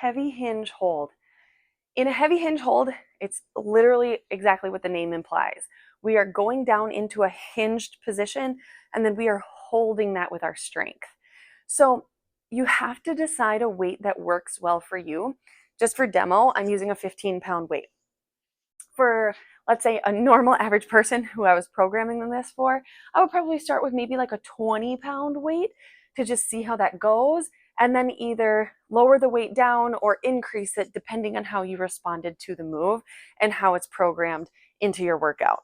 heavy hinge hold. In a heavy hinge hold, it's literally exactly what the name implies. We are going down into a hinged position and then we are holding that with our strength. So you have to decide a weight that works well for you. Just for demo, I'm using a 15-pound weight. For, let's say, a normal average person who I was programming this for, I would probably start with maybe like a 20-pound weight to just see how that goes, and then either lower the weight down or increase it depending on how you responded to the move and how it's programmed into your workout.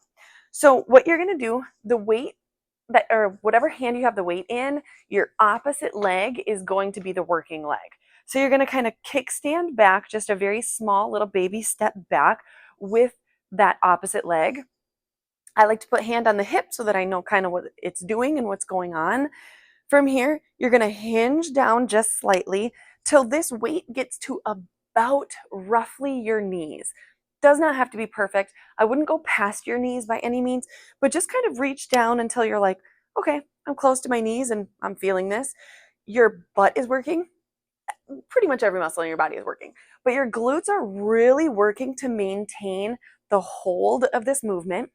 So what you're going to do, the weight that, or whatever hand you have the weight in, your opposite leg is going to be the working leg. So you're going to kind of kickstand back, just a very small little baby step back with that opposite leg. I like to put hand on the hip so that I know kind of what it's doing and what's going on. From here, you're going to hinge down just slightly till this weight gets to about roughly your knees. Does not have to be perfect. I wouldn't go past your knees by any means, but just kind of reach down until you're like, okay, I'm close to my knees and I'm feeling this. Your butt is working. Pretty much every muscle in your body is working, but your glutes are really working to maintain the hold of this movement.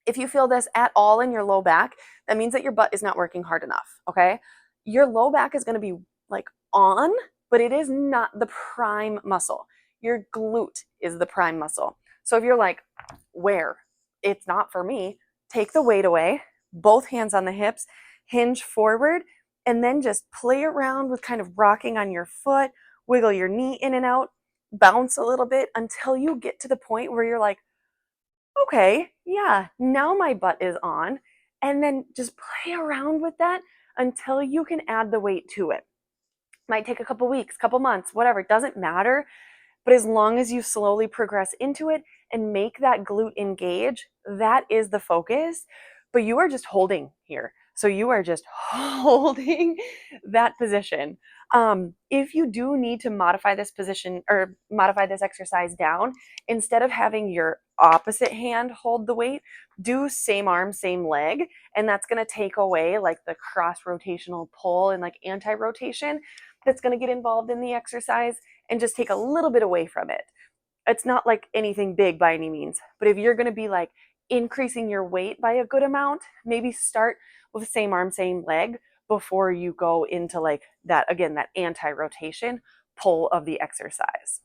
If you feel this at all in your low back, that means that your butt is not working hard enough, okay? Your low back is going to be like on, but it is not the prime muscle. Your glute is the prime muscle. So if you're like, where? It's not for me, take the weight away, both hands on the hips, hinge forward, and then just play around with kind of rocking on your foot, wiggle your knee in and out, bounce a little bit until you get to the point where you're like, okay, yeah, now my butt is on. And then just play around with that until you can add the weight to it. Might take a couple weeks, couple months, whatever, it doesn't matter. But as long as you slowly progress into it and make that glute engage, that is the focus. But you are just holding here. So you are just holding that position. If you do need to modify this position or modify this exercise down, instead of having your opposite hand hold the weight, do same arm, same leg. And that's going to take away like the cross rotational pull and like anti-rotation that's going to get involved in the exercise and just take a little bit away from it. It's not like anything big by any means, but if you're going to be like increasing your weight by a good amount, maybe start with same arm, same leg before you go into like that, again, that anti-rotation pull of the exercise.